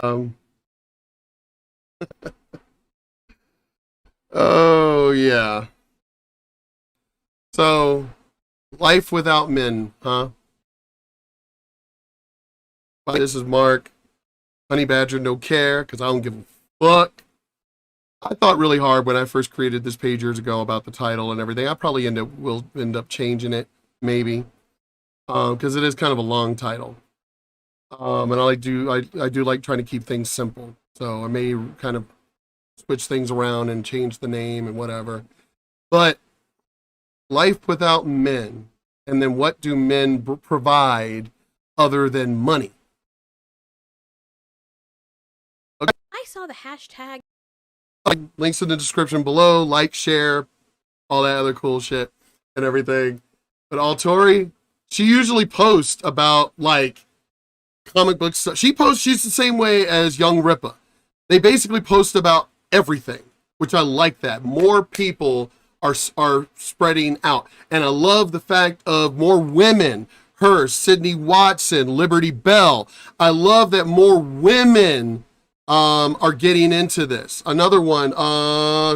Um, oh yeah. So, life without men, huh? Hi, this is Mark. Honey Badger, no care, because I don't give a fuck. I thought really hard when I first created this page years ago about the title and everything. I probably will end up changing it, maybe, because it is kind of a long title. And I do like trying to keep things simple. So I may kind of switch things around and change the name and whatever. But life without men, and then what do men provide other than money? Okay. I saw the hashtag. Links in the description below. Like, share, all that other cool shit and everything. But Altori, she usually posts about like comic book stuff. She's the same way as Young Ripa. They basically post about everything, which I like that. More people are spreading out. And I love the fact of more women, her, Sydney Watson, Liberty Bell. I love that more women are getting into this. Another one,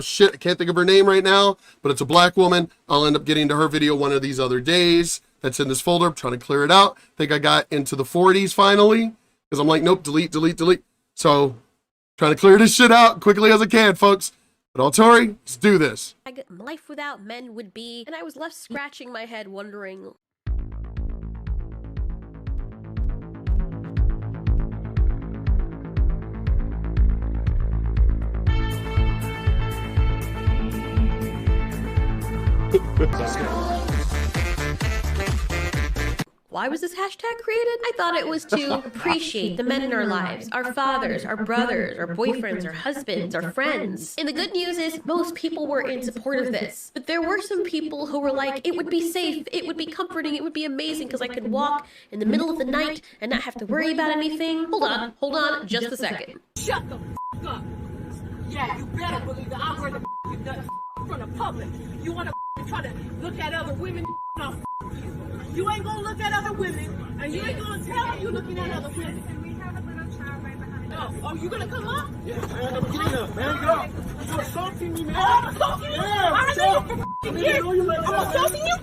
shit, I can't think of her name right now, but it's a black woman. I'll end up getting to her video one of these other days. That's in this folder. I'm trying to clear it out. I think I got into the 40s finally, because I'm like, nope, delete. So, trying to clear this shit out quickly as I can, folks. But Altori, let's do this. Life without men would be, and I was left scratching my head wondering. Why was this hashtag created? I thought it was to appreciate the men in our lives, our fathers, our brothers, our boyfriends, our husbands, our friends. And the good news is most people were in support of this. But there were some people who were like, it would be safe, it would be comforting, it would be amazing because I could walk in the middle of the night and not have to worry about anything. Hold on, just a second. Shut the f up. Yeah, you better believe that I'm gonna f nuts from the public. You wanna try to look at other women, I'll you. You ain't gonna look at other women, and you ain't gonna tell me you're looking at other women. And we have a little child right behind us. Oh, you gonna come up? Yeah, man, I'm getting up, man, get up. You're assaulting me, man. Oh, I'm assaulting you? Yeah, I didn't know you for f***ing years. I'm assaulting you?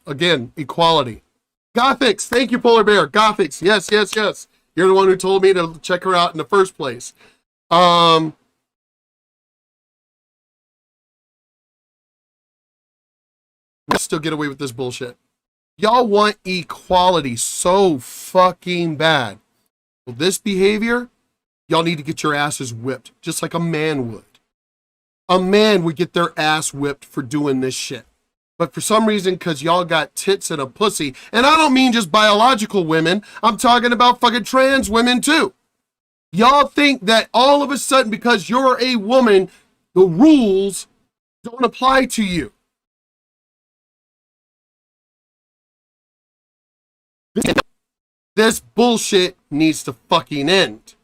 Again, equality. Gothics, thank you, Polar Bear. Gothics, yes. You're the one who told me to check her out in the first place. Let's still get away with this bullshit. Y'all want equality so fucking bad. Well, this behavior, y'all need to get your asses whipped, just like a man would. A man would get their ass whipped for doing this shit. But for some reason, because y'all got tits and a pussy, and I don't mean just biological women, I'm talking about fucking trans women too. Y'all think that all of a sudden, because you're a woman, the rules don't apply to you. This bullshit needs to fucking end.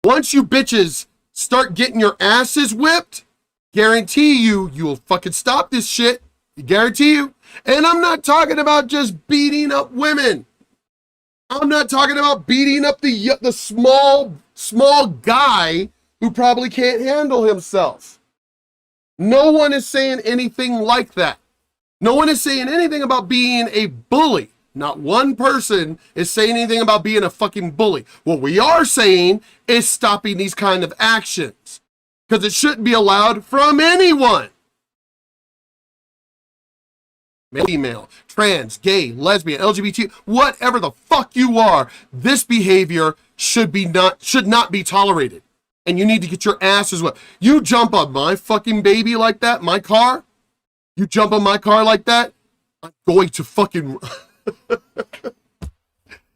Once you bitches start getting your asses whipped, guarantee you'll fucking stop this shit. Guarantee you. And I'm not talking about just beating up women. I'm not talking about beating up the small guy who probably can't handle himself. No one is saying anything like that. No one is saying anything about being a bully. Not one person is saying anything about being a fucking bully. What we are saying is stopping these kind of actions, because it shouldn't be allowed from anyone. Female, trans, gay, lesbian, LGBT, whatever the fuck you are, this behavior should not be tolerated. And you need to get your asses whipped. You jump on my fucking baby like that, my car, you jump on my car like that, I'm going to fucking...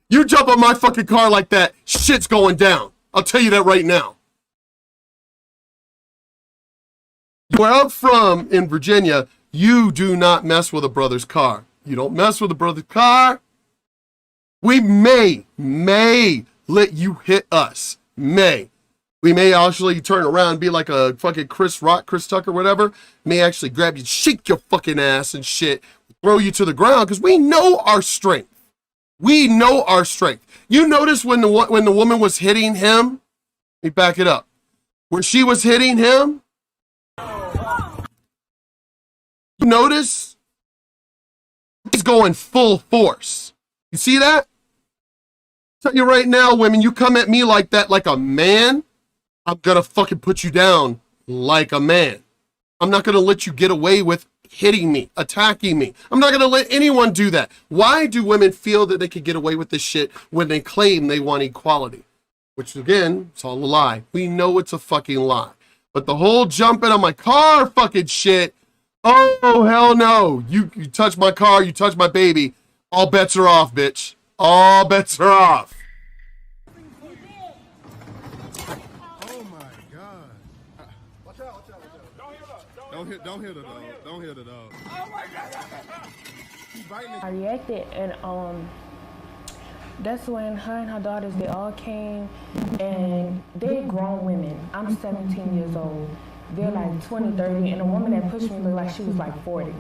You jump on my fucking car like that, shit's going down. I'll tell you that right now. Where I'm from in Virginia, you do not mess with a brother's car. You don't mess with a brother's car. We may let you hit us. We may actually turn around and be like a fucking Chris Tucker, whatever. May actually grab you, shake your fucking ass and shit, throw you to the ground because we know our strength. We know our strength. You notice when the woman was hitting him? Let me back it up. When she was hitting him, you notice he's going full force. You see that? I'll tell you right now, women, you come at me like that, like a man, I'm gonna fucking put you down like a man. I'm not gonna let you get away with hitting me, attacking me. I'm not gonna let anyone do that. Why do women feel that they can get away with this shit when they claim they want equality? Which again, it's all a lie. We know it's a fucking lie. But the whole jumping on my car fucking shit, oh hell no. You touch my car, you touch my baby, all bets are off, bitch. All bets are off. Don't hit the dog. Don't hit the dog. I reacted, and that's when her and her daughters, they all came, and they're grown women. I'm 17 years old. They're like 20, 30, and the woman that pushed me looked like she was like 40.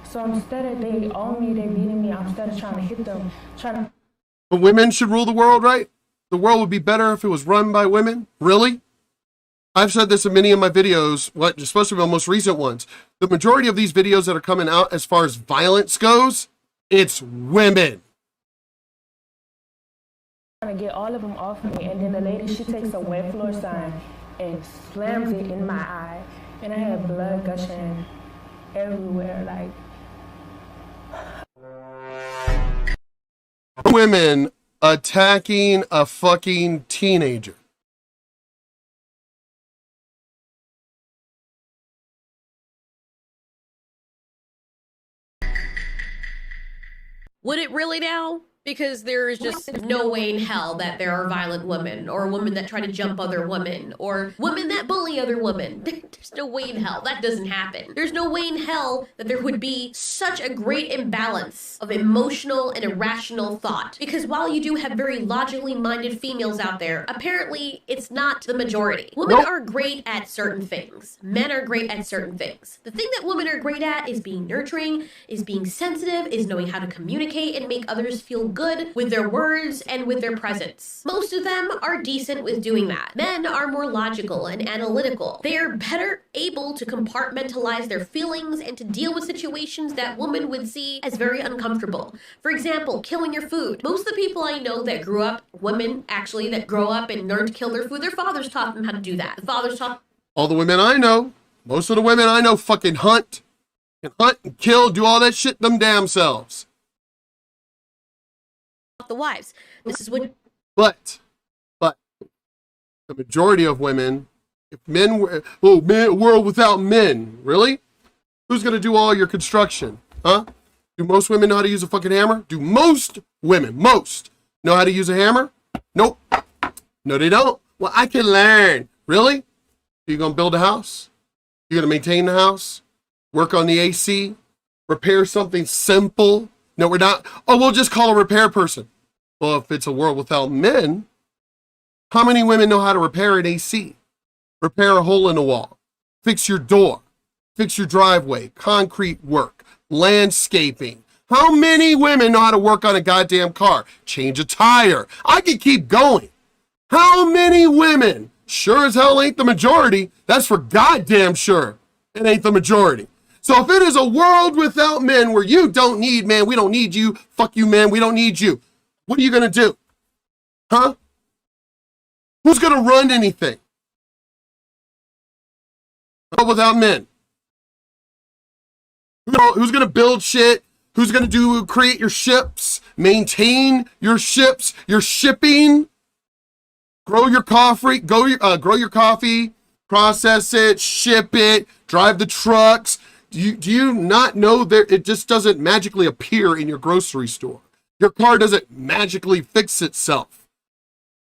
So instead of they own me, they beating me, instead of trying to hit them, But women should rule the world, right? The world would be better if it was run by women? Really? I've said this in many of my videos, especially my most recent ones. The majority of these videos that are coming out as far as violence goes, it's women. trying to get all of them off me, and then the lady, she takes a wet floor sign and slams it in my eye, and I had blood gushing everywhere, like. Women attacking a fucking teenager. Would it really now? Because there is just no way in hell that there are violent women, or women that try to jump other women, or women that bully other women. There's no way in hell that doesn't happen. There's no way in hell that there would be such a great imbalance of emotional and irrational thought. Because while you do have very logically minded females out there, apparently it's not the majority. Women are great at certain things. Men are great at certain things. The thing that women are great at is being nurturing, is being sensitive, is knowing how to communicate and make others feel good with their words and with their presence. Most of them are decent with doing that. Men are more logical and analytical. They are better able to compartmentalize their feelings and to deal with situations that women would see as very uncomfortable. For example, killing your food. Most of the people I know that grew up, women actually, that grow up and learn to kill their food, their fathers taught them how to do that. The fathers taught all the women I know, most of the women I know fucking hunt and kill, do all that shit them damn selves. the wives. This is what. But the majority of women, if men were, oh man, a world without men, really? Who's gonna do all your construction? Huh? Do most women know how to use a fucking hammer? Do most women, know how to use a hammer? Nope. No, they don't. Well, I can learn. Really? Are you gonna build a house? You're gonna maintain the house? Work on the AC? Repair something simple? No, we're not. Oh, we'll just call a repair person. Well, if it's a world without men, how many women know how to repair an AC? Repair a hole in the wall, fix your door, fix your driveway, concrete work, landscaping. How many women know how to work on a goddamn car? Change a tire. I could keep going. How many women? Sure as hell ain't the majority. That's for goddamn sure. It ain't the majority. So if it is a world without men where you don't need men, we don't need you, fuck you men, we don't need you. What are you going to do? Huh? Who's going to run anything? Without men. Who's going to build shit? Who's going to create your ships, maintain your ships, your shipping, grow your coffee, grow your coffee, process it, ship it, drive the trucks. Do you not know that it just doesn't magically appear in your grocery store? Your car doesn't magically fix itself.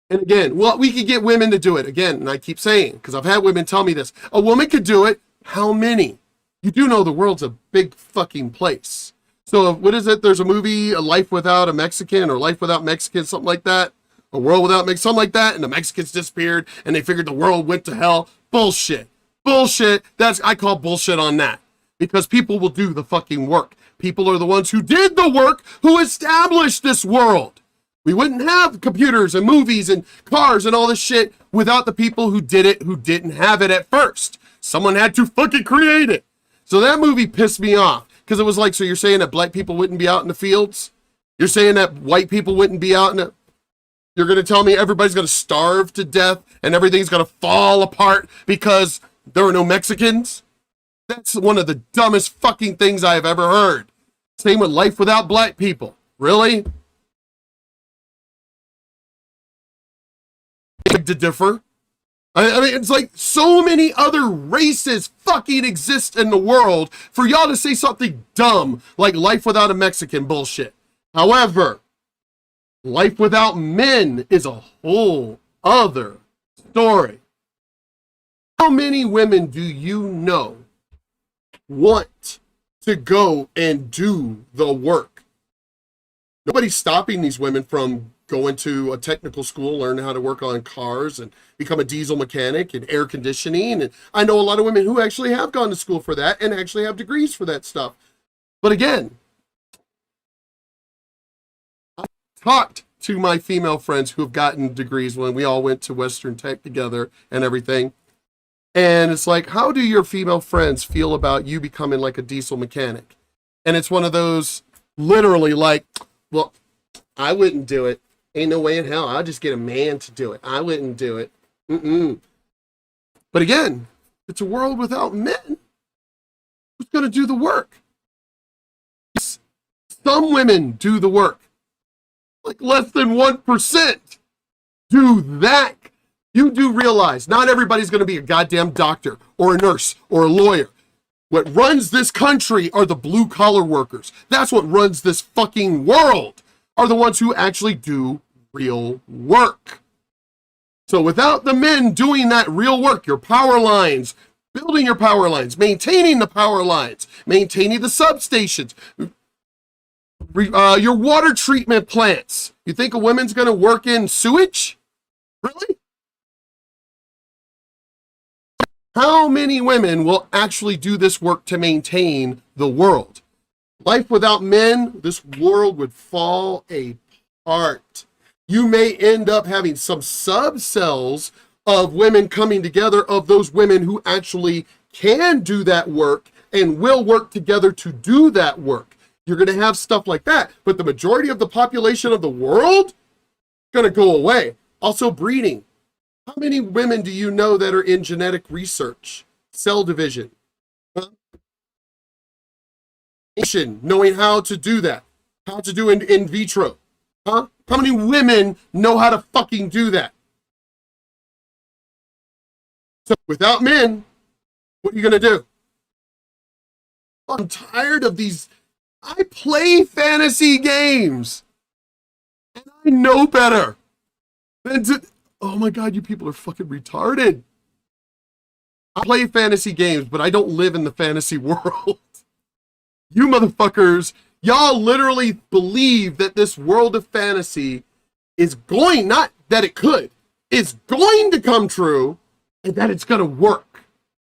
And again, well, we could get women to do it. Again, and I keep saying, because I've had women tell me this, a woman could do it. How many? You do know the world's a big fucking place. So what is it? There's a movie, A Life Without a Mexican, or Life Without Mexicans, something like that. A World Without Mexicans, something like that. And the Mexicans disappeared and they figured the world went to hell. Bullshit. Bullshit. I call bullshit on that. Because people will do the fucking work. People are the ones who did the work, who established this world. We wouldn't have computers and movies and cars and all this shit without the people who did it, who didn't have it at first. Someone had to fucking create it. So that movie pissed me off. Because it was like, so you're saying that black people wouldn't be out in the fields? You're saying that white people wouldn't be out in the... You're going to tell me everybody's going to starve to death and everything's going to fall apart because there are no Mexicans? That's one of the dumbest fucking things I have ever heard. Same with Life Without Black People. Really? Beg to differ. I mean, it's like so many other races fucking exist in the world for y'all to say something dumb like Life Without a Mexican bullshit. However, Life Without Men is a whole other story. How many women do you know want to go and do the work? Nobody's stopping these women from going to a technical school, learn how to work on cars and become a diesel mechanic and air conditioning. And I know a lot of women who actually have gone to school for that and actually have degrees for that stuff. But again, I talked to my female friends who have gotten degrees when we all went to Western Tech together and everything. And it's like, how do your female friends feel about you becoming like a diesel mechanic? And it's one of those literally like, well, I wouldn't do it. Ain't no way in hell. I'll just get a man to do it. I wouldn't do it. But again, it's a world without men. Who's going to do the work? Some women do the work. Like less than 1% do that. You do realize not everybody's going to be a goddamn doctor or a nurse or a lawyer. What runs this country are the blue collar workers. That's what runs this fucking world, are the ones who actually do real work. So without the men doing that real work, your power lines, building your power lines, maintaining the power lines, maintaining the substations, your water treatment plants. You think a woman's going to work in sewage? Really? How many women will actually do this work to maintain the world? Life without men, this world would fall apart. You may end up having some subcells of women coming together, of those women who actually can do that work and will work together to do that work. You're going to have stuff like that, but the majority of the population of the world is going to go away. Also, breeding. How many women do you know that are in genetic research, cell division? Huh? Knowing how to do that, how to do in vitro. Huh? How many women know how to fucking do that? So without men, what are you going to do? I'm tired of these. I play fantasy games. And I know better than to... Oh my God, you people are fucking retarded. I play fantasy games, but I don't live in the fantasy world. You motherfuckers, y'all literally believe that this world of fantasy is going, not that it could, is going to come true and that it's going to work.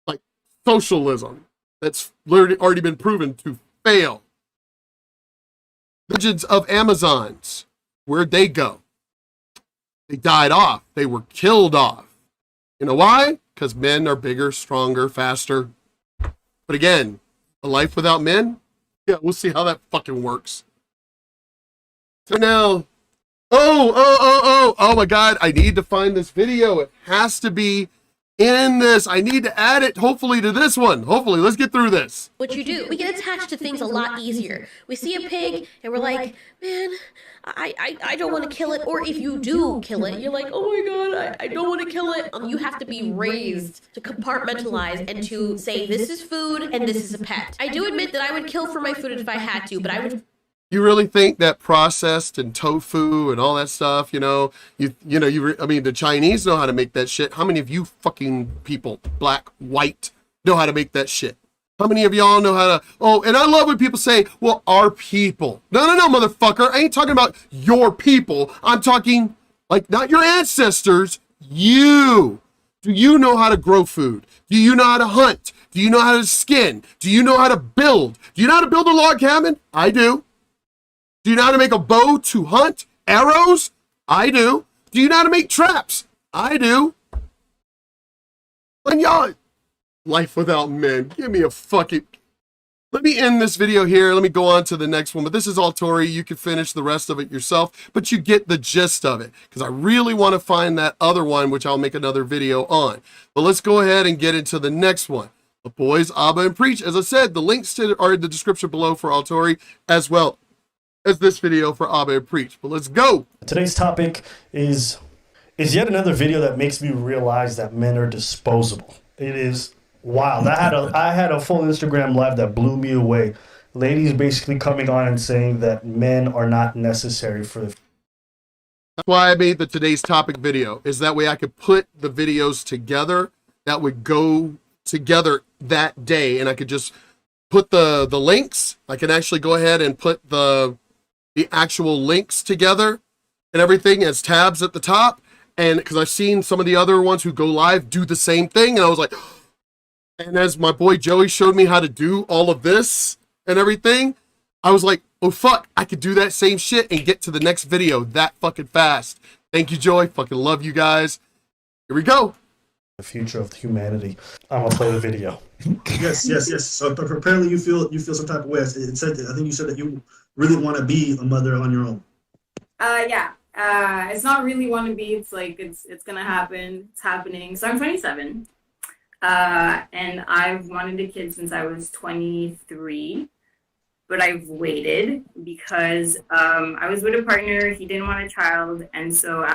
Like socialism, that's already been proven to fail. Legends of Amazons, where'd they go? They died off. They were killed off. You know why? Because men are bigger, stronger, faster. But again, a life without men? Yeah, we'll see how that fucking works. So now, oh my God, I need to find this video. It has to be in this. I need to add it, hopefully, to this one. Hopefully, let's get through this. What you do, we get attached to things a lot easier. We see a pig and we're like, man, I don't want to kill it. Or if you do kill it, you're like, oh my God, I don't want to kill it. You have to be raised to compartmentalize and to say this is food and this is a pet. I do admit that I would kill for my food if I had to, but I would. You really think that processed and tofu and all that stuff, I mean, the Chinese know how to make that shit. How many of you fucking people, black, white, know how to make that shit? How many of y'all know how to, oh, and I love when people say, well, our people. No, motherfucker. I ain't talking about your people. I'm talking like not your ancestors, you. Do you know how to grow food? Do you know how to hunt? Do you know how to skin? Do you know how to build? Do you know how to build a log cabin? I do. Do you know how to make a bow to hunt? Arrows? I do. Do you know how to make traps? I do. And y'all, life without men. Give me a fucking... Let me end this video here. Let me go on to the next one. But this is all Tori. You can finish the rest of it yourself. But you get the gist of it. Because I really want to find that other one, which I'll make another video on. But let's go ahead and get into the next one. The Boys, Abba, and Preach. As I said, the links to are in the description below for Altori, as well as this video for Abba and Preach. But let's go. Today's topic is yet another video that makes me realize that men are disposable. It is wild. I had a full Instagram live that blew me away. Ladies basically coming on and saying that men are not necessary for the... That's why I made the today's topic video, is that way I could put the videos together that would go together that day, and I could just put the links. I can actually go ahead and put the actual links together and everything as tabs at the top. And because I've seen some of the other ones who go live do the same thing, and I was like, and as my boy Joey showed me how to do all of this and everything, I was like, oh fuck, I could do that same shit and get to the next video that fucking fast. Thank you, Joey. Fucking love you guys. Here we go. The future of humanity. I'm gonna play the video. Yes. So apparently you feel some type of way. I think you said that you really want to be a mother on your own. Yeah. It's not really want to be. It's like it's gonna happen. It's happening. So I'm 27, and I've wanted a kid since I was 23, but I've waited because I was with a partner. He didn't want a child, and so.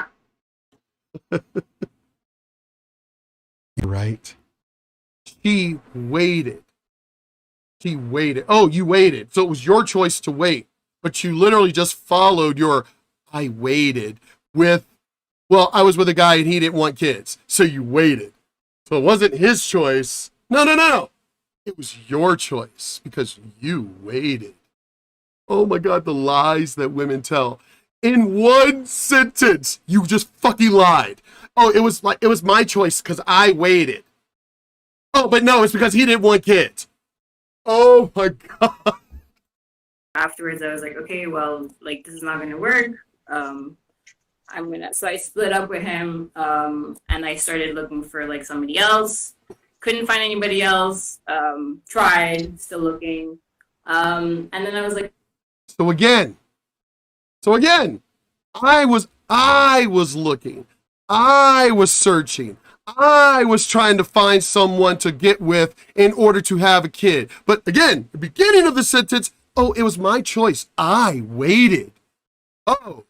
Right. She waited. Oh, you waited. So it was your choice to wait, but you literally just followed your I waited with, well, I was with a guy and he didn't want kids. So you waited. So it wasn't his choice. No. It was your choice because you waited. Oh my God, the lies that women tell. In one sentence, you just fucking lied. Oh, it was my choice because I waited. Oh, but no, it's because he didn't want kids. Oh my God. Afterwards, I was like, okay, well, like this is not gonna work. So I split up with him, and I started looking for like somebody else. Couldn't find anybody else. Tried, still looking. And then I was like, So again, I was looking. I was searching. I was trying to find someone to get with in order to have a kid. But again, the beginning of the sentence, oh, it was my choice. I waited. Oh,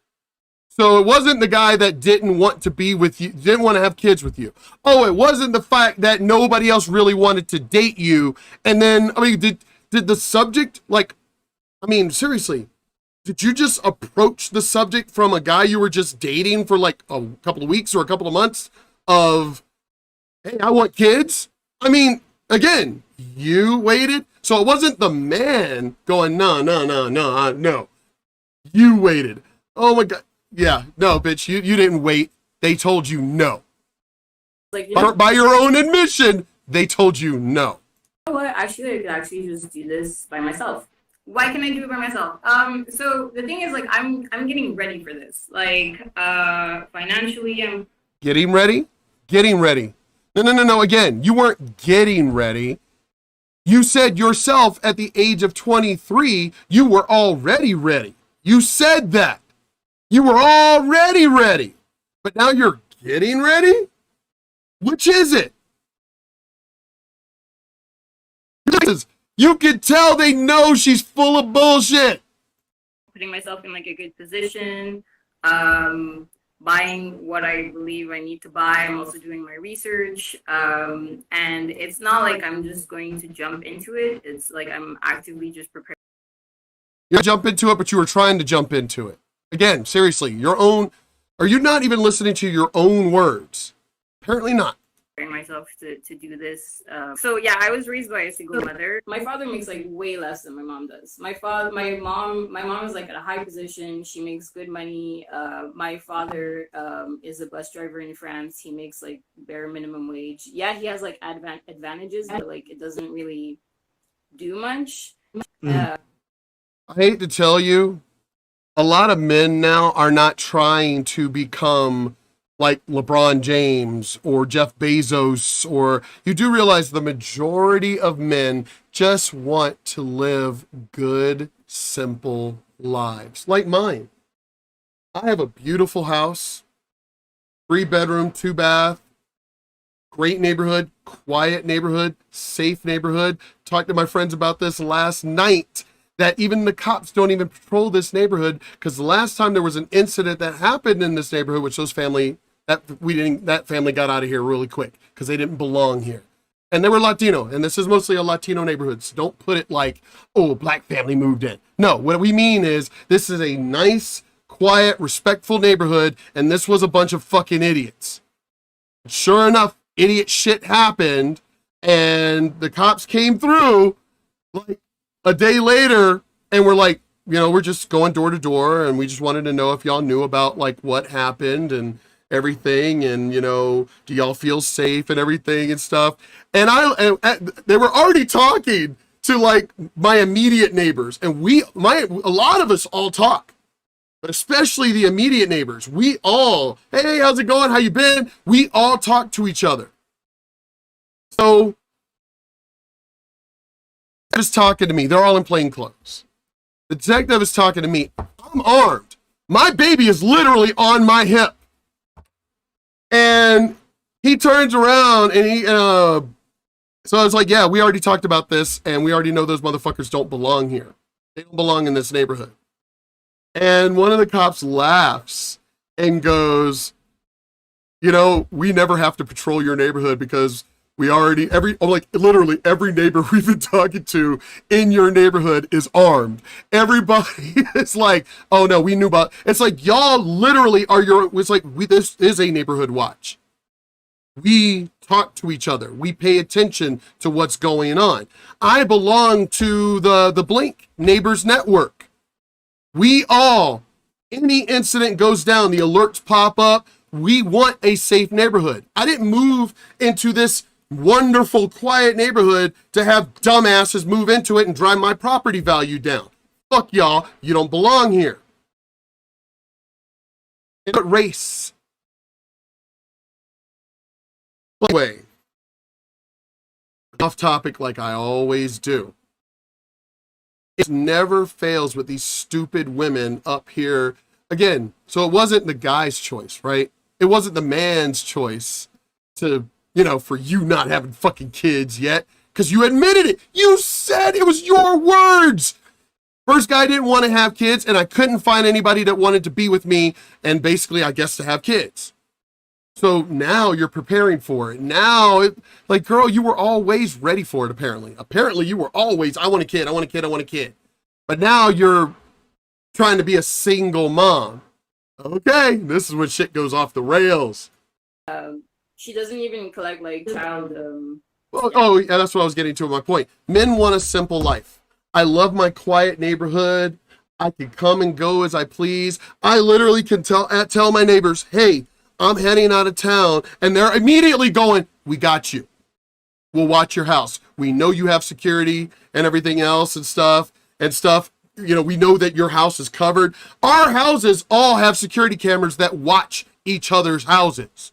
so it wasn't the guy that didn't want to be with you, didn't want to have kids with you. Oh, it wasn't the fact that nobody else really wanted to date you. And then, I mean, did the subject, like, I mean, seriously, did you just approach the subject from a guy you were just dating for like a couple of weeks or a couple of months of, hey, I want kids? I mean, again, you waited. So it wasn't the man going, no. You waited. Oh my God. Yeah, no, bitch, you didn't wait. They told you no. like, By your own admission, they told you no. you know what? Actually, I could actually just do this by myself. Why can I do it by myself? So the thing is, like, I'm getting ready for this. Like, financially, I'm Getting ready? No. Again, you weren't getting ready. You said yourself at the age of 23, you were already ready. You said that. You were already ready. But now you're getting ready? Which is it? You can tell they know she's full of bullshit. putting myself in like a good position, buying what I believe I need to buy. I'm also doing my research. And it's not like I'm just going to jump into it. It's like I'm actively just preparing. You jump into it, but you were trying to jump into it. Again, seriously, are you not even listening to your own words? Apparently not. myself to do this. So yeah, I was raised by a single mother. My father makes like way less than my mom does. My mom is like at a high position. She makes good money. My father is a bus driver in France. He makes like bare minimum wage. Yeah, he has like advantages, but like it doesn't really do much. I hate to tell you, a lot of men now are not trying to become like LeBron James or Jeff Bezos, or you do realize the majority of men just want to live good, simple lives like mine. I have a beautiful house, 3-bedroom, 2-bath, great neighborhood, quiet neighborhood, safe neighborhood. Talked to my friends about this last night, that even the cops don't even patrol this neighborhood, because the last time there was an incident that happened in this neighborhood, which that family got out of here really quick because they didn't belong here. And they were Latino, and this is mostly a Latino neighborhood. So don't put it like, oh, a black family moved in. No, what we mean is this is a nice, quiet, respectful neighborhood, and this was a bunch of fucking idiots. Sure enough, idiot shit happened, and the cops came through like a day later, and we're like, we're just going door to door, and we just wanted to know if y'all knew about like what happened and everything, and do y'all feel safe and everything and stuff. And they were already talking to like my immediate neighbors, and a lot of us all talk, but especially the immediate neighbors. We all, hey, how's it going? How you been? We all talk to each other. So is talking to me. They're all in plain clothes. The detective is talking to me. I'm armed. My baby is literally on my hip. And he turns around and so I was like, yeah, we already talked about this, and we already know those motherfuckers don't belong here. They don't belong in this neighborhood. And one of the cops laughs and goes, we never have to patrol your neighborhood because we already, literally every neighbor we've been talking to in your neighborhood is armed. Everybody is like, oh no, we knew about, it's like, y'all literally are this is a neighborhood watch. We talk to each other. We pay attention to what's going on. I belong to the Blink Neighbors Network. We all, any incident goes down, the alerts pop up. We want a safe neighborhood. I didn't move into this wonderful, quiet neighborhood to have dumbasses move into it and drive my property value down. Fuck y'all, you don't belong here. But race. Anyway, off topic like I always do. It never fails with these stupid women up here. Again, so it wasn't the guy's choice, right? It wasn't the man's choice to, for you not having fucking kids yet, because you admitted it. You said it was your words. First guy didn't want to have kids, and I couldn't find anybody that wanted to be with me and basically, I guess, to have kids. So now you're preparing for it. Now, girl, you were always ready for it, apparently. Apparently, you were always, I want a kid, I want a kid, I want a kid. But now you're trying to be a single mom. Okay, this is when shit goes off the rails. She doesn't even collect like child. Oh, yeah, that's what I was getting to at my point. Men want a simple life. I love my quiet neighborhood. I can come and go as I please. I literally can tell my neighbors, hey, I'm heading out of town, and they're immediately going, we got you. We'll watch your house. We know you have security and everything else and stuff. We know that your house is covered. Our houses all have security cameras that watch each other's houses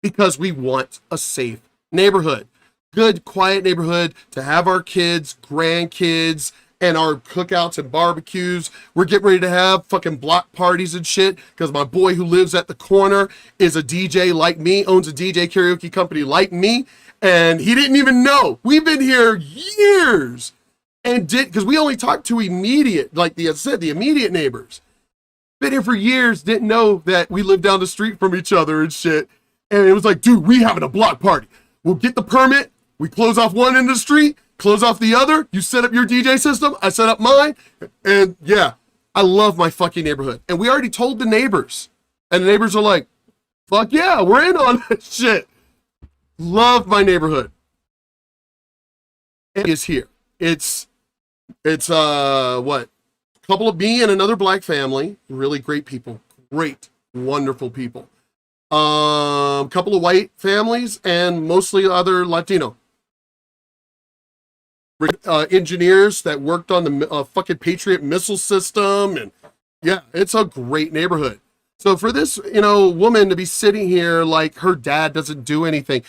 because we want a safe neighborhood. Good, quiet neighborhood to have our kids, grandkids, and our cookouts and barbecues. We're getting ready to have fucking block parties and shit because my boy who lives at the corner is a DJ like me, owns a DJ karaoke company like me, and he didn't even know. We've been here years and because we only talked to immediate, like I said, the immediate neighbors. Been here for years, didn't know that we lived down the street from each other and shit. And it was like, dude, we having a block party. We'll get the permit. We close off one end of the street, close off the other. You set up your DJ system. I set up mine. And yeah, I love my fucking neighborhood. And we already told the neighbors. And the neighbors are like, fuck yeah, we're in on this shit. Love my neighborhood. It is here. It's what? A couple of me and another black family. Really great people. Great, wonderful people. Couple of white families and mostly other Latino. Engineers that worked on the fucking Patriot missile system, and yeah, it's a great neighborhood. So for this, woman to be sitting here like her dad doesn't do anything,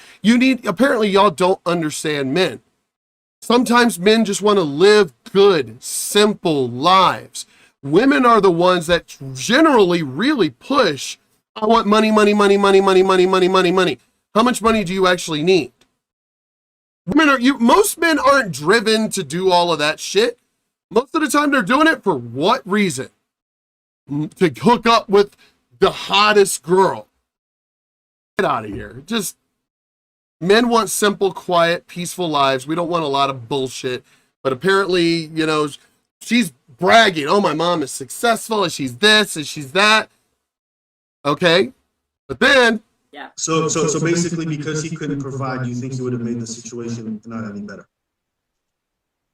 apparently y'all don't understand men. Sometimes men just want to live good, simple lives. Women are the ones that generally really push, I want money, money, money, money, money, money, money, money, money. How much money do you actually need? Most men aren't driven to do all of that shit. Most of the time they're doing it for what reason? To hook up with the hottest girl. Get out of here. Just, men want simple, quiet, peaceful lives. We don't want a lot of bullshit. But apparently, she's bragging, oh, my mom is successful, and she's this, and she's that. Okay. But then, yeah. So basically, because he couldn't provide, you think he would have made the situation not any better?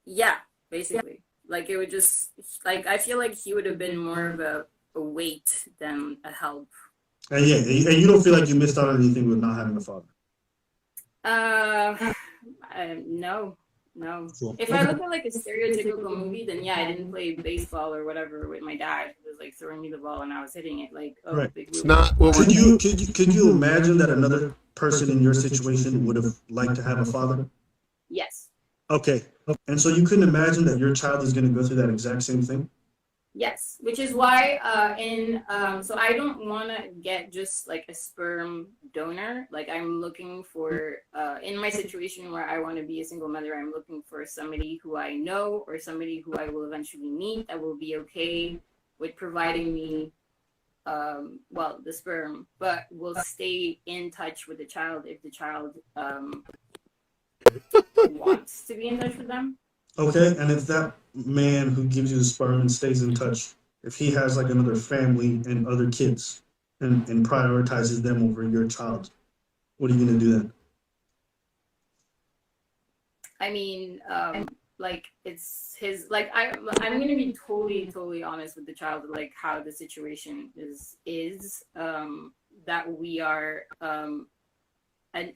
Yeah, basically. Like, it would just, like, I feel like he would have been more of a weight than a help. And yeah, and you don't feel like you missed out on anything with not having a father? No. Cool. If I look at like a stereotypical movie, then yeah, I didn't play baseball or whatever with my dad. He was like throwing me the ball and I was hitting it. Like, oh, right. Big It's not what could you imagine that another person in your situation would have liked to have a father? Yes. Okay. And so you couldn't imagine that your child is going to go through that exact same thing? Yes, which is why so I don't want to get just like a sperm donor. Like I'm looking for in my situation where I want to be a single mother, I'm looking for somebody who I know or somebody who I will eventually meet that will be okay with providing me the sperm, but will stay in touch with the child if the child wants to be in touch with them. Okay, and if that man who gives you the sperm and stays in touch, if he has like another family and other kids and prioritizes them over your child, what are you going to do then? I mean, like it's his, like I'm going to be totally honest with the child, like how the situation is that we are an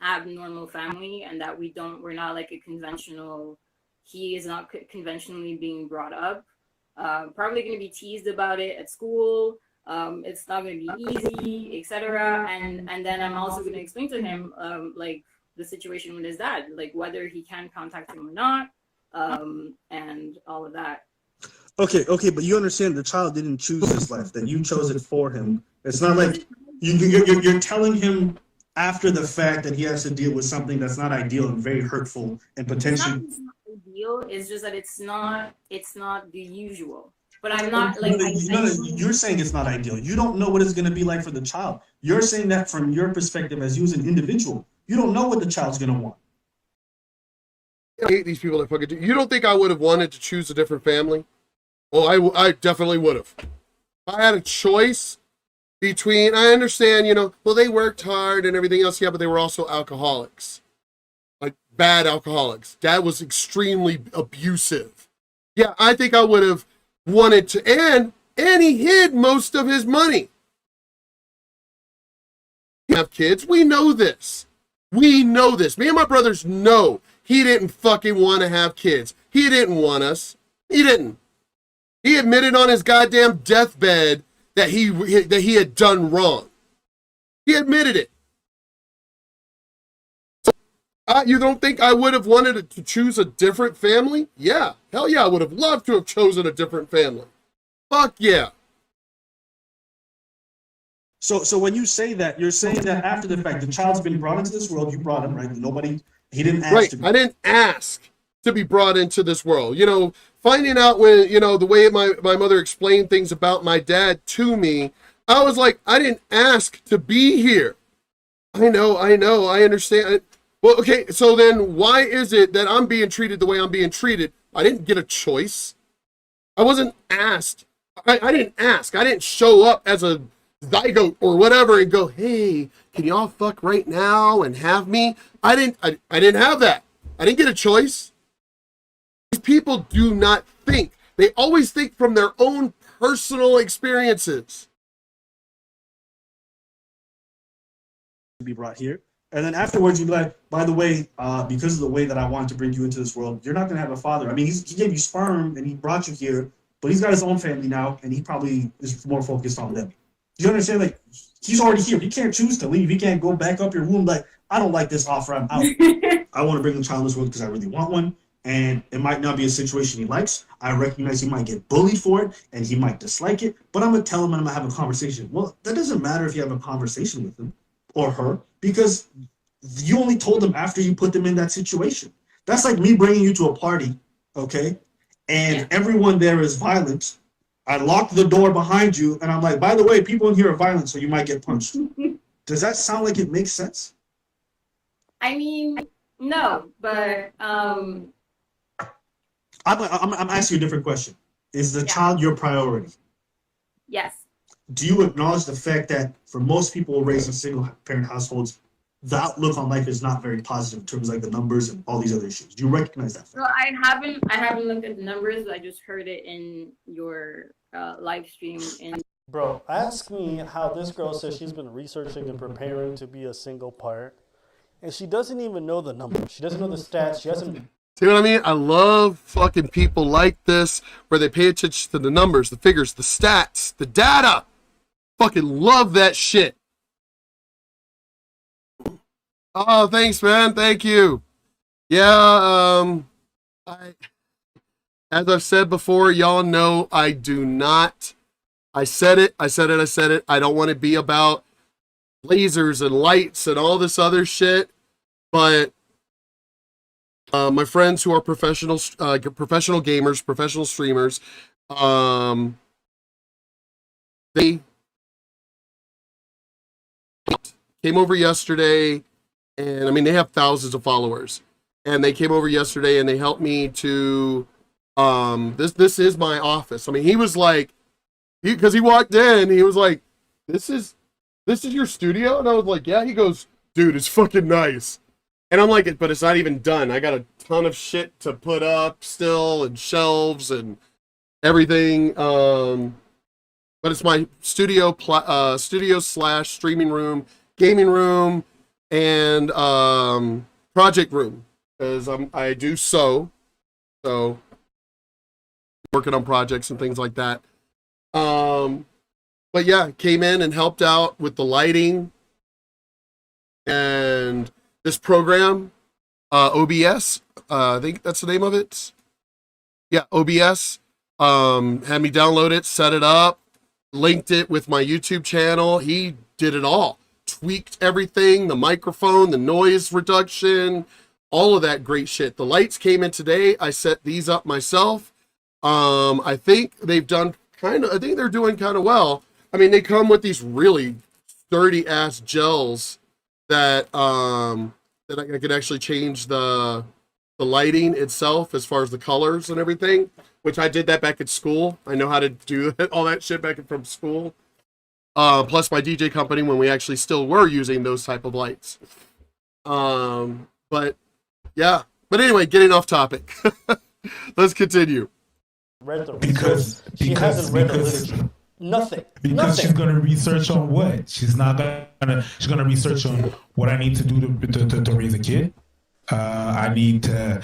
abnormal family and that we're not like a conventional. He is not conventionally being brought up. Probably going to be teased about it at school. It's not going to be easy, etc. And then I'm also going to explain to him like the situation with his dad, like whether he can contact him or not, and all of that. Okay, but you understand the child didn't choose this life; that you chose it for him. It's not like you're telling him after the fact that he has to deal with something that's not ideal and very hurtful and potentially. Ideal is just that it's not the usual, but I'm not like you're saying it's not ideal. You don't know what it's going to be like for the child. You're saying that from your perspective as you as an individual. You don't know what the child's going to want. I hate these people that fucking do. You don't think I would have wanted to choose a different family? Well, I definitely would have. If I had a choice between, I understand, well, they worked hard and everything else, yeah, but they were also alcoholics. Like bad alcoholics. Dad was extremely abusive. Yeah, I think I would have wanted to, and he hid most of his money. We have kids. We know this. Me and my brothers know he didn't fucking want to have kids. He didn't want us. He didn't. He admitted on his goddamn deathbed that he had done wrong. He admitted it. You don't think I would have wanted to choose a different family? Yeah. Hell yeah, I would have loved to have chosen a different family. Fuck yeah. So when you say that, you're saying that after the fact, the child's been brought into this world, you brought him, right? He didn't ask right. to be. I didn't ask to be brought into this world. Finding out when, the way my mother explained things about my dad to me, I was like, I didn't ask to be here. I know, I understand. Well, okay, so then why is it that I'm being treated the way I'm being treated? I didn't get a choice. I wasn't asked. I didn't ask. I didn't show up as a zygote or whatever and go, hey, can y'all fuck right now and have me? I didn't have that. I didn't get a choice. These people do not think. They always think from their own personal experiences. Be brought here. And then afterwards, you'd be like, by the way, because of the way that I wanted to bring you into this world, you're not going to have a father. I mean, he gave you sperm and he brought you here, but he's got his own family now, and he probably is more focused on them. Do you understand? Like, he's already here. You can't choose to leave. You can't go back up your womb like, I don't like this offer. I'm out. I want to bring a child in this world because I really want one. And it might not be a situation he likes. I recognize he might get bullied for it, and he might dislike it, but I'm going to tell him and I'm going to have a conversation. Well, that doesn't matter if you have a conversation with him or her, because you only told them after you put them in that situation. That's like me bringing you to a party, okay? And everyone there is violent. I locked the door behind you, and I'm like, by the way, people in here are violent, so you might get punched. Does that sound like it makes sense? I mean, no, but I'm asking you a different question. Is the child your priority? yes. Do you acknowledge the fact that for most people raised in single-parent households, the outlook on life is not very positive in terms of like the numbers and all these other issues? Do you recognize that fact? So I haven't looked at the numbers. I just heard it in your live stream. And Bro, ask me how this girl says she's been researching and preparing to be a single parent, and she doesn't even know the numbers. She doesn't know the stats. She hasn't. See what I mean? I love fucking people like this where they pay attention to the numbers, the figures, the stats, the data. Fucking love that shit. Oh, thanks, man. Thank you. Yeah, as I've said before, y'all know I do not. I said it. I don't want to be about lasers and lights and all this other shit, but my friends who are professional gamers, professional streamers, they came over yesterday, and I mean, they have thousands of followers, and they came over yesterday and they helped me to, this is my office. I mean, he was like, because he walked in, he was like, this is your studio? And I was like, yeah. He goes, dude, it's fucking nice. And I'm like, but it's not even done. I got a ton of shit to put up still, and shelves and everything. But it's my studio / streaming room, gaming room, and project room, because I do so working on projects and things like that. But yeah, came in and helped out with the lighting and this program, OBS. I think that's the name of it. Yeah, OBS. Had me download it, set it up, linked it with my YouTube channel. He did it all. Tweaked everything, the microphone, the noise reduction, all of that great shit. The lights came in today. I set these up myself. I think they've done I think they're doing kind of well. I mean, they come with these really sturdy ass gels that that I could actually change the lighting itself as far as the colors and everything, which I did that back at school. I know how to do all that shit back from school. Plus my DJ company, when we actually still were using those type of lights. But yeah. But anyway, getting off topic. Let's continue. Because Nothing. Because she's gonna research on what? She's gonna research on what I need to do to raise a kid. I need to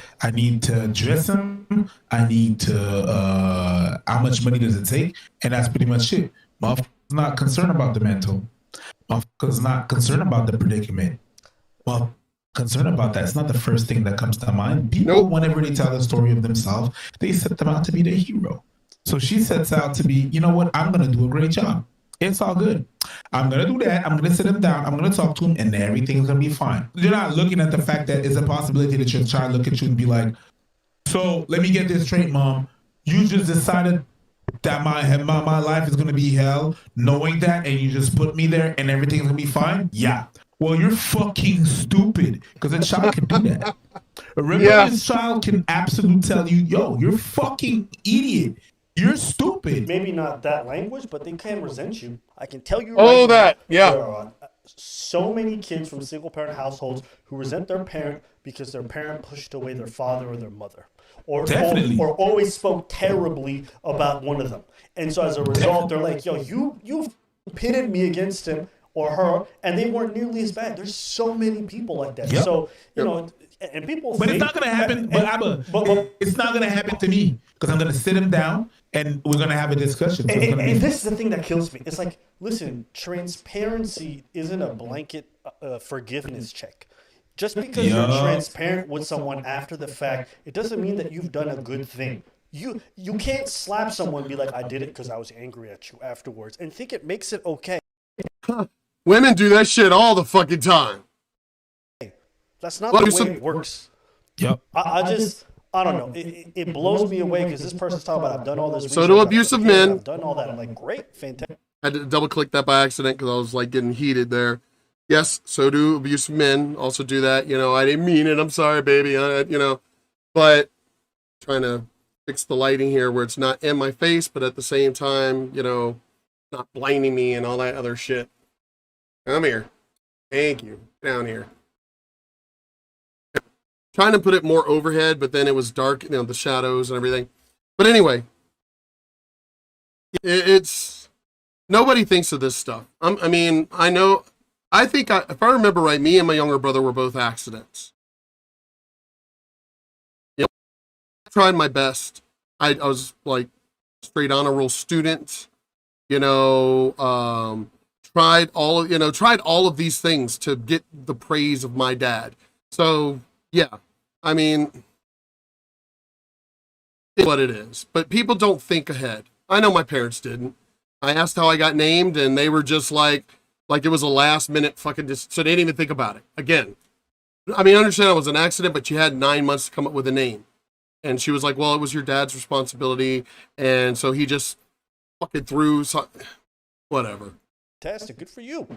dress him. I need to how much money does it take? And that's pretty much it. Motherfucker's not concerned about the mental. Motherfucker's not concerned about the predicament. Well, concerned about that. It's not the first thing that comes to mind. People, whenever they tell the story of themselves, they set them out to be the hero. So she sets out to be, you know what, I'm going to do a great job. It's all good. I'm going to do that. I'm going to sit him down. I'm going to talk to him, and everything's going to be fine. You're not looking at the fact that it's a possibility that your child look at you and be like, so let me get this straight, Mom. You just decided that my life is going to be hell, knowing that, and you just put me there and everything's going to be fine? Yeah. Well, you're fucking stupid, because a child can do that. A rebellious child can absolutely tell you, yo, you're fucking idiot. You're stupid. Maybe not that language, but they can resent you. I can tell you. Oh, right that, now, yeah. there are so many kids from single-parent households who resent their parent because their parent pushed away their father or their mother, Definitely. or always spoke terribly about one of them. And so as a result, they're like, "Yo, you pitted me against him or her, and they weren't nearly as bad." There's so many people like that. Yep. So you know. And people But think, it's not gonna happen. But it's not gonna happen to me because I'm gonna sit him down and we're gonna have a discussion. So it's gonna and be- this is the thing that kills me. It's like, listen, transparency isn't a blanket forgiveness check. Just because you're Yeah. transparent with someone after the fact, it doesn't mean that you've done a good thing. You can't slap someone and be like, "I did it because I was angry at you afterwards," and think it makes it okay. Women do that shit all the fucking time. That's not Well, the way some- it works. Yep. I don't know. It blows me away because this person's talking about, I've done all this. So research, do I've abusive prepared, men. I've done all that. I'm like, great, fantastic. I had to double click that by accident because I was like getting heated there. Yes, so do abusive men also do that. You know, I didn't mean it. I'm sorry, baby. You know, but trying to fix the lighting here where it's not in my face, but at the same time, you know, not blinding me and all that other shit. Come here. Thank you. Down here. Trying to put it more overhead, but then it was dark, you know, the shadows and everything. But anyway, it's nobody thinks of this stuff. I mean, I know. I think if I remember right, me and my younger brother were both accidents. You know, I tried my best. I was like straight honor roll student. You know, tried all of these things to get the praise of my dad. So yeah, I mean, it's what it is. But people don't think ahead. I know my parents didn't. I asked how I got named, and they were just like it was a last minute fucking so they didn't even think about it. Again, I mean, I understand it was an accident, but you had 9 months to come up with a name. And she was like, well, it was your dad's responsibility. And so he just fucking threw whatever. Fantastic. Good for you.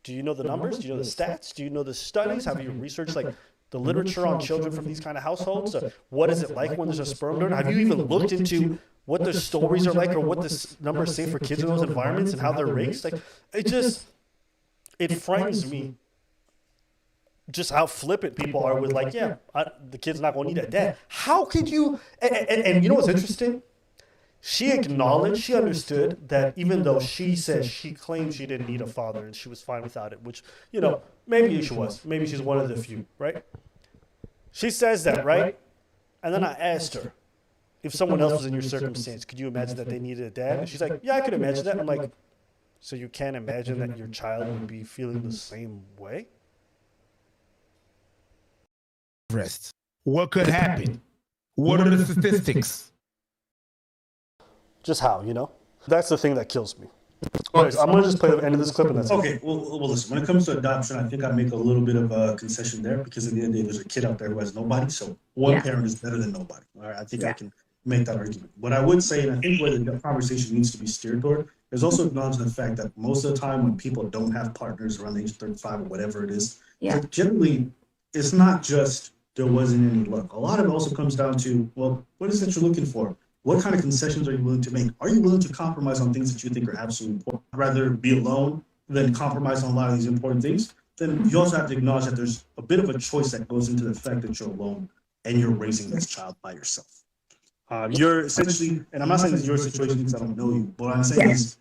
Do you know the numbers? Do you know the stats? Do you know the studies? Have you researched like the literature on children from these kind of households? What is it like when there's a sperm donor? Have you even looked into what the stories are like or what the numbers say for kids in those environments and how they're raised? Like, it frightens me just how flippant people are with like, yeah, the kid's not going to need a dad. How could you? And you know what's interesting? She acknowledged, she understood that even though she said she claimed she didn't need a father and she was fine without it, which, you know, maybe she was. Maybe she's one of the few, right? She says that, right? And then I asked her, if someone else was in your circumstance, could you imagine that they needed a dad? And she's like, yeah, I could imagine that. I'm like, so you can't imagine that your child would be feeling the same way? Rest. What could happen? What are the statistics? Just how, you know? That's the thing that kills me. Anyways, I'm going to just play the end of this clip and that's Okay, well, listen, when it comes to adoption, I think I make a little bit of a concession there because at the end of the day, there's a kid out there who has nobody, so one parent is better than nobody. All right, I think I can make that argument. What I would say, and I think where the conversation needs to be steered toward, is also acknowledging the fact that most of the time when people don't have partners around the age of 35 or whatever it is, generally, it's not just there wasn't any luck. A lot of it also comes down to, well, what is it you're looking for? What kind of concessions are you willing to make? Are you willing to compromise on things that you think are absolutely important? I'd rather be alone than compromise on a lot of these important things. Then you also have to acknowledge that there's a bit of a choice that goes into the fact that you're alone and you're raising this child by yourself. You're essentially, and I'm not saying this is your situation because I don't know you, but what I'm saying is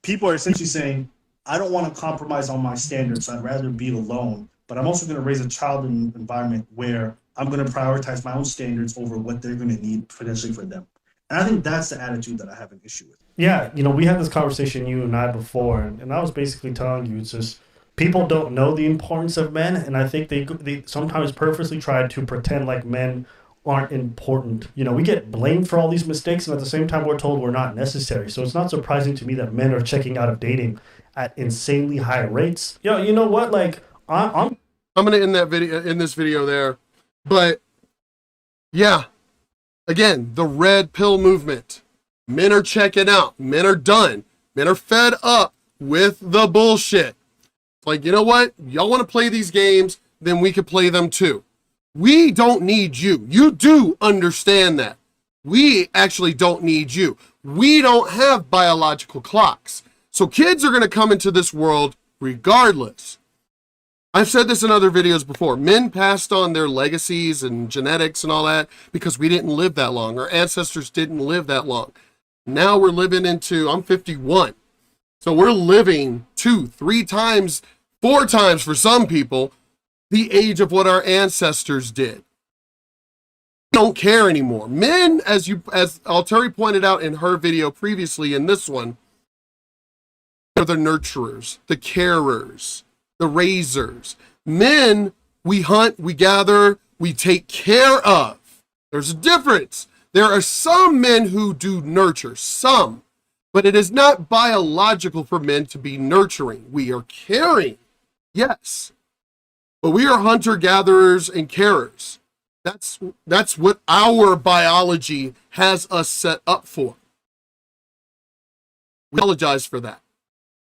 people are essentially saying, I don't want to compromise on my standards, so I'd rather be alone, but I'm also going to raise a child in an environment where I'm going to prioritize my own standards over what they're going to need potentially for them. And I think that's the attitude that I have an issue with. Yeah, you know, we had this conversation, you and I, before, and I was basically telling you, it's just people don't know the importance of men, and I think they sometimes purposely try to pretend like men aren't important. You know, we get blamed for all these mistakes, and at the same time, we're told we're not necessary. So it's not surprising to me that men are checking out of dating at insanely high rates. You know what? Like, I'm gonna end this video there, but yeah, again, the red pill movement. Men are checking out. Men are done. Men are fed up with the bullshit. It's like, you know what? Y'all want to play these games? Then we could play them too. We don't need you. You do understand that. We actually don't need you. We don't have biological clocks. So kids are going to come into this world regardless. I've said this in other videos before. Men passed on their legacies and genetics and all that because we didn't live that long. Our ancestors didn't live that long. Now we're living into, I'm 51. So we're living 2, 3 times, 4 times for some people, the age of what our ancestors did. We don't care anymore. Men, as Alteri pointed out in her video previously in this one, are the nurturers, the carers, the raisers. Men, we hunt, we gather, we take care of. There's a difference. There are some men who do nurture, some, but it is not biological for men to be nurturing. We are caring, yes, but we are hunter-gatherers and carers. That's what our biology has us set up for. We apologize for that.